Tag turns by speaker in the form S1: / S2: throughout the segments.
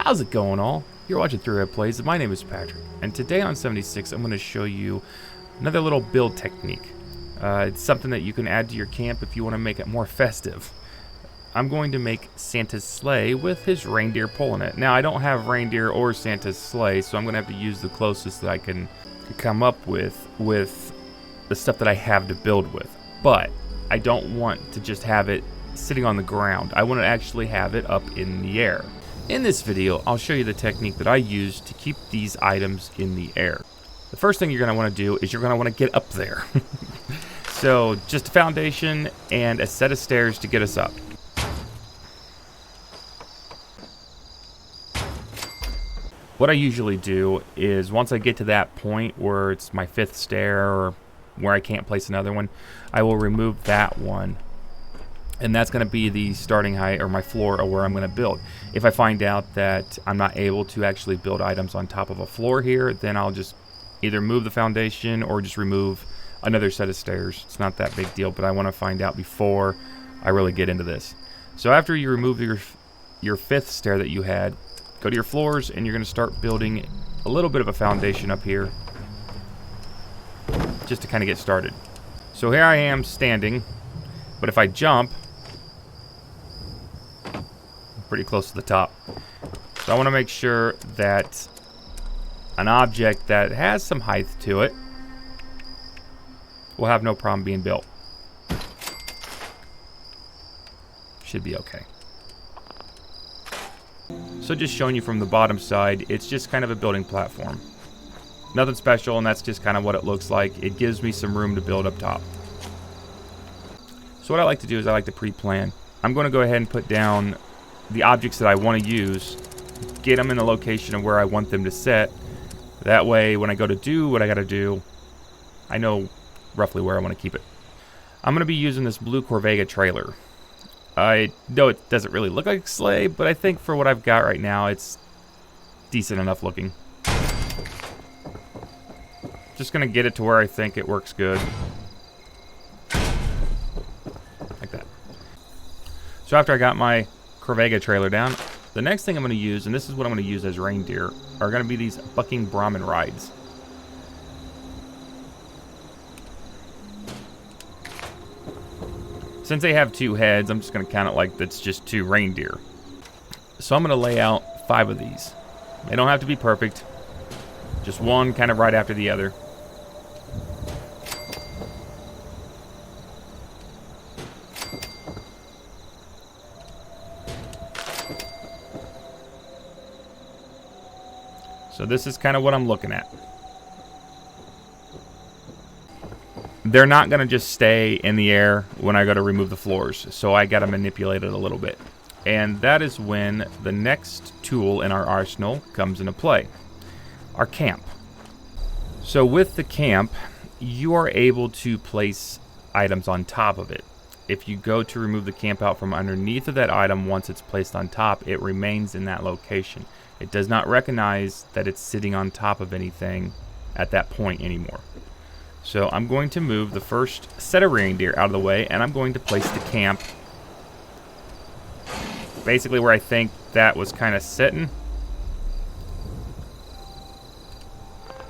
S1: How's it going, all? You're watching Through Red Plays. My name is Patrick, and today on 76 I'm going to show you another little build technique. It's something that you can add to your camp if you want to make it more festive. I'm going to make Santa's sleigh with his reindeer pulling it. Now, I don't have reindeer or Santa's sleigh, so I'm going to have to use the closest that I can come up with the stuff that I have to build with. But I don't want to just have it sitting on the ground. I want to actually have it up in the air. In this video, I'll show you the technique that I use to keep these items in the air. The first thing you're going to want to do is you're going to want to get up there. So just a foundation and a set of stairs to get us up. What I usually do is once I get to that point where it's my fifth stair or where I can't place another one, I will remove that one. And that's going to be the starting height or my floor or where I'm going to build. If I find out that I'm not able to actually build items on top of a floor here, then I'll just either move the foundation or just remove another set of stairs. It's not that big deal, but I want to find out before I really get into this. So after you remove your fifth stair that you had, go to your floors and you're going to start building a little bit of a foundation up here just to kind of get started. So here I am standing, but if I jump, I'm pretty close to the top. So I want to make sure that an object that has some height to it will have no problem being built. Should be okay. So just showing you from the bottom side, it's just kind of a building platform. Nothing special, and that's just kind of what it looks like. It gives me some room to build up top. So what I like to do is I like to pre-plan. I'm going to go ahead and put down the objects that I want to use, get them in the location of where I want them to sit. That way, when I go to do what I got to do, I know roughly where I want to keep it. I'm going to be using this blue Corvega trailer. I know it doesn't really look like a sleigh, but I think for what I've got right now, it's decent enough looking. Just going to get it to where I think it works good. Like that. So after I got my Corvega trailer down, the next thing I'm going to use, and this is what I'm going to use as reindeer, are going to be these bucking Brahmin rides. Since they have two heads, I'm just going to count it like that's just two reindeer. So I'm going to lay out 5 of these. They don't have to be perfect. Just one kind of right after the other. So this is kind of what I'm looking at. They're not going to just stay in the air when I go to remove the floors, so I got to manipulate it a little bit. And that is when the next tool in our arsenal comes into play, our camp. So with the camp, you are able to place items on top of it. If you go to remove the camp out from underneath of that item, once it's placed on top, it remains in that location. It does not recognize that it's sitting on top of anything at that point anymore. So I'm going to move the first set of reindeer out of the way, and I'm going to place the camp basically where I think that was kind of sitting.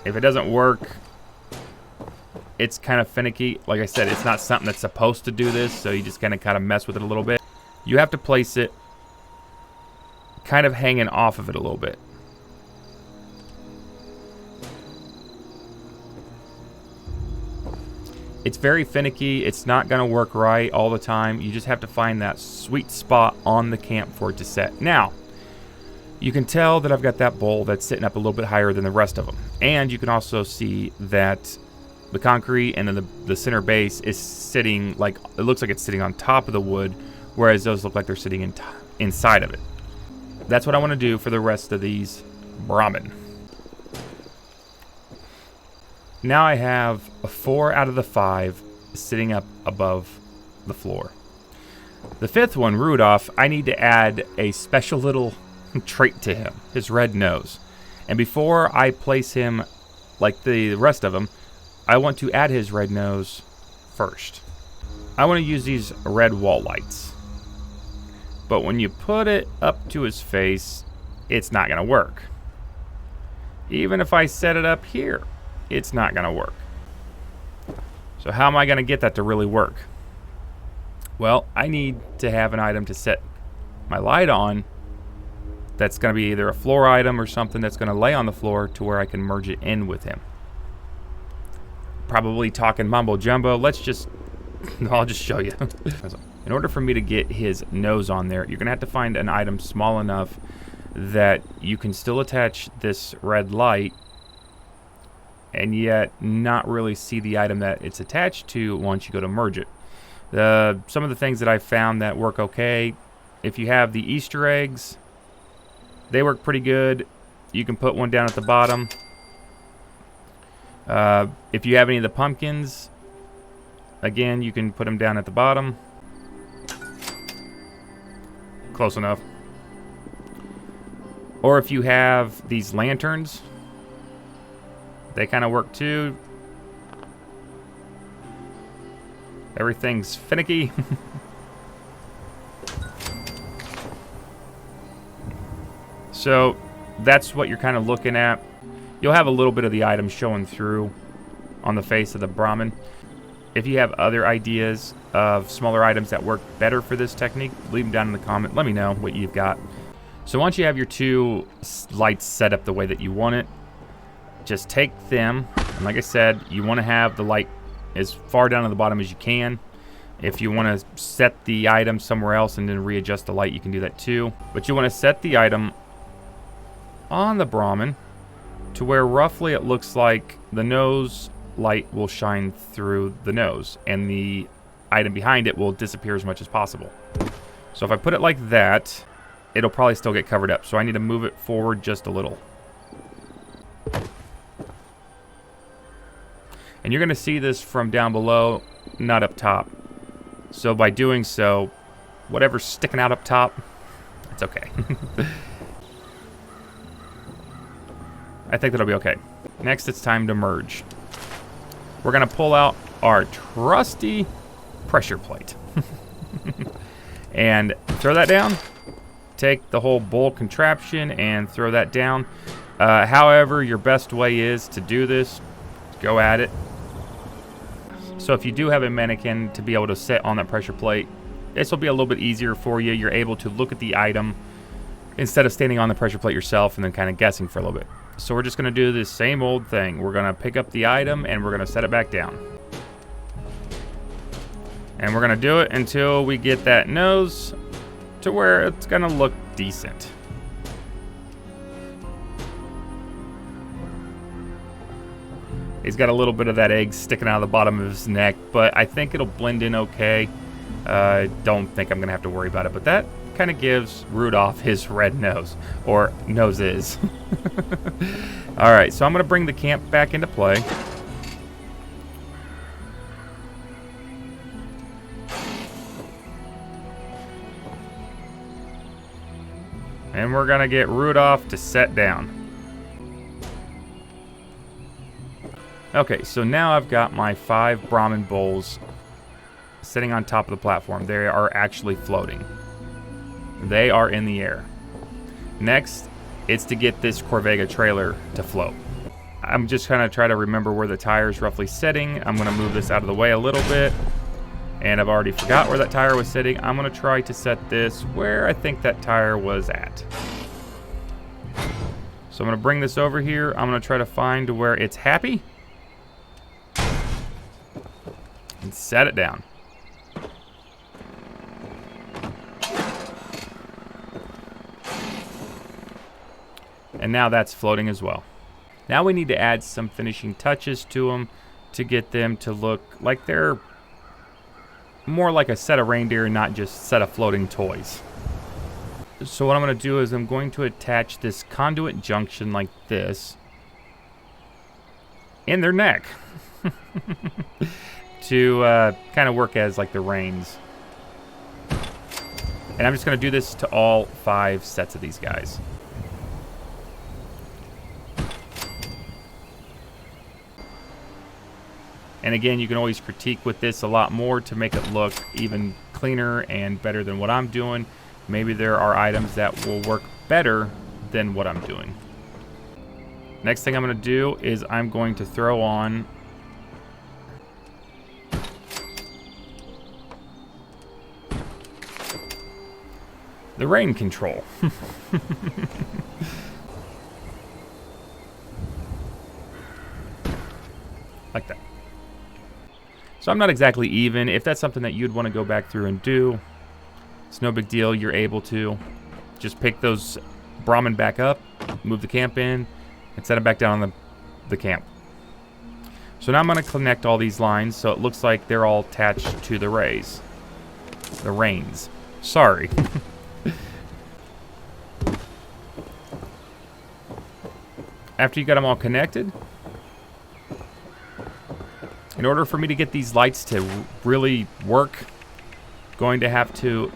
S1: If it doesn't work, it's kind of finicky. Like I said, it's not something that's supposed to do this, so you just kind of mess with it a little bit. You have to place it kind of hanging off of it a little bit. It's very finicky. It's not going to work right all the time. You just have to find that sweet spot on the camp for it to set. Now, you can tell that I've got that bowl that's sitting up a little bit higher than the rest of them. And you can also see that the concrete and then the center base is sitting like, it looks like it's sitting on top of the wood, whereas those look like they're sitting inside of it. That's what I want to do for the rest of these Brahmin. Now I have 4 out of the 5 sitting up above the floor. The 5th one, Rudolph, I need to add a special little trait to him, his red nose. And before I place him like the rest of them, I want to add his red nose first. I want to use these red wall lights. But when you put it up to his face, it's not going to work. Even if I set it up here, it's not going to work. So how am I going to get that to really work? Well, I need to have an item to set my light on that's going to be either a floor item or something that's going to lay on the floor to where I can merge it in with him. Probably talking mumbo jumbo. I'll just show you. In order for me to get his nose on there, you're going to have to find an item small enough that you can still attach this red light and yet not really see the item that it's attached to once you go to merge it. Some of the things that I've found that work okay, if you have the Easter eggs, they work pretty good. You can put one down at the bottom. If you have any of the pumpkins, again, you can put them down at the bottom. Close enough. Or if you have these lanterns, they kind of work too. Everything's finicky. So that's what you're kind of looking at. You'll have a little bit of the item showing through on the face of the Brahmin. If you have other ideas of smaller items that work better for this technique, leave them down in the comment. Let me know what you've got. So once you have your two lights set up the way that you want it, just take them, and like I said, you want to have the light as far down at the bottom as you can. If you want to set the item somewhere else and then readjust the light, you can do that too. But you want to set the item on the Brahmin to where roughly it looks like the nose light will shine through the nose and the item behind it will disappear as much as possible. So if I put it like that, it'll probably still get covered up. So I need to move it forward just a little. And you're going to see this from down below, not up top. So by doing so, whatever's sticking out up top, it's okay. I think that'll be okay. Next, it's time to merge. We're going to pull out our trusty pressure plate. And throw that down. Take the whole bowl contraption and throw that down. However, your best way is to do this, go at it. So if you do have a mannequin to be able to sit on that pressure plate, this will be a little bit easier for you. You're able to look at the item instead of standing on the pressure plate yourself and then kind of guessing for a little bit. So we're just going to do this same old thing. We're going to pick up the item and we're going to set it back down. And we're going to do it until we get that nose to where it's going to look decent. He's got a little bit of that egg sticking out of the bottom of his neck, but I think it'll blend in okay. I don't think I'm going to have to worry about it, but that kind of gives Rudolph his red nose, or noses. All right, so I'm going to bring the camp back into play. And we're going to get Rudolph to set down. Okay, so now I've got my 5 Brahmin bowls sitting on top of the platform. They are actually floating. They are in the air. Next, it's to get this Corvega trailer to float. I'm just going to try to remember where the tire is roughly sitting. I'm going to move this out of the way a little bit. And I've already forgot where that tire was sitting. I'm going to try to set this where I think that tire was at. So I'm going to bring this over here. I'm going to try to find where it's happy. And set it down. And now that's floating as well. Now we need to add some finishing touches to them to get them to look like they're more like a set of reindeer, not just a set of floating toys. So what I'm going to do is I'm going to attach this conduit junction like this in their neck to kind of work as like the reins. And I'm just going to do this to all 5 sets of these guys. And again, you can always critique with this a lot more to make it look even cleaner and better than what I'm doing. Maybe there are items that will work better than what I'm doing. Next thing I'm going to do is I'm going to throw on the rain control. Like that. So I'm not exactly even. If that's something that you'd want to go back through and do, it's no big deal. You're able to just pick those Brahmin back up, move the camp in, and set them back down on the camp. So now I'm going to connect all these lines so it looks like they're all attached to the rays. The reins. Sorry. After you got them all connected, in order for me to get these lights to really work, going to have to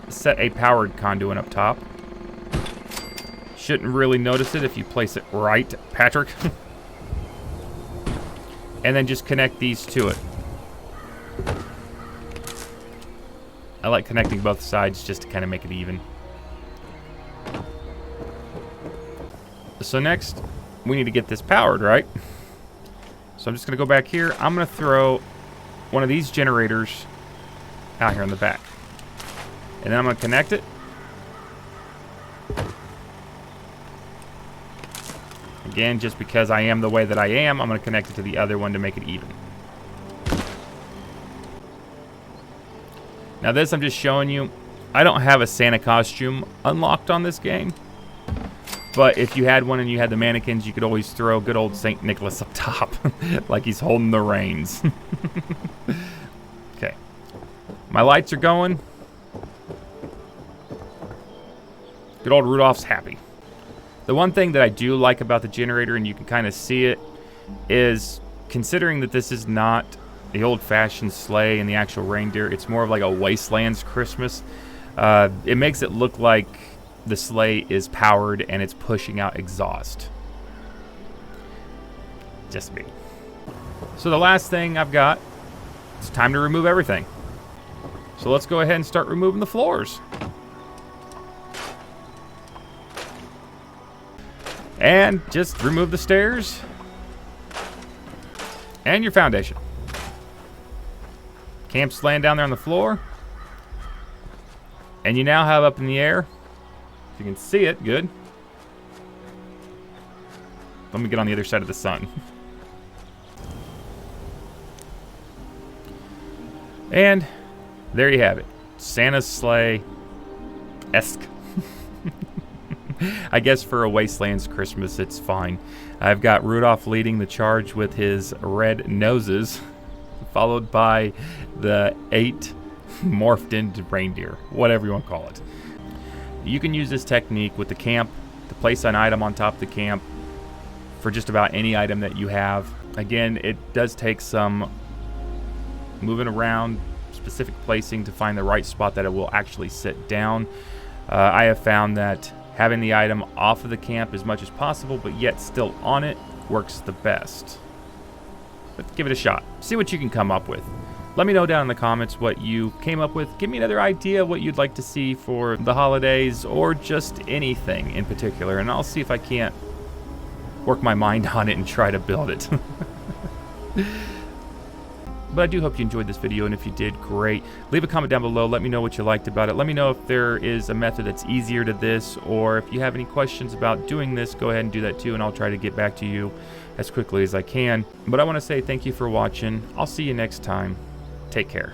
S1: set a powered conduit up top. Shouldn't really notice it if you place it right, Patrick. And then just connect these to it. I like connecting both sides just to kind of make it even. So next, we need to get this powered, right? So I'm just going to go back here. I'm going to throw one of these generators out here in the back. And then I'm going to connect it. Again, just because I am the way that I am, I'm going to connect it to the other one to make it even. Now this I'm just showing you. I don't have a Santa costume unlocked on this game. But if you had one and you had the mannequins, you could always throw good old St. Nicholas up top. Like he's holding the reins. Okay. My lights are going. Good old Rudolph's happy. The one thing that I do like about the generator, and you can kind of see it, is considering that this is not the old-fashioned sleigh and the actual reindeer, it's more of like a Wasteland's Christmas. It makes it look like the sleigh is powered and it's pushing out exhaust. Just me. So the last thing I've got, it's time to remove everything. So let's go ahead and start removing the floors. And just remove the stairs and your foundation. Camp's laying down there on the floor. And you now have up in the air, if you can see it, good. Let me get on the other side of the sun. And there you have it. Santa's sleigh-esque. I guess for a Wasteland's Christmas, it's fine. I've got Rudolph leading the charge with his red noses, followed by the 8 morphed into reindeer, whatever you want to call it. You can use this technique with the camp to place an item on top of the camp for just about any item that you have. Again, it does take some moving around, specific placing to find the right spot that it will actually sit down. I have found that having the item off of the camp as much as possible, but yet still on it, works the best. But give it a shot. See what you can come up with. Let me know down in the comments what you came up with. Give me another idea what you'd like to see for the holidays or just anything in particular, and I'll see if I can't work my mind on it and try to build it. But I do hope you enjoyed this video, and if you did, great. Leave a comment down below. Let me know what you liked about it. Let me know if there is a method that's easier to this, or if you have any questions about doing this, go ahead and do that too, and I'll try to get back to you as quickly as I can. But I want to say thank you for watching. I'll see you next time. Take care.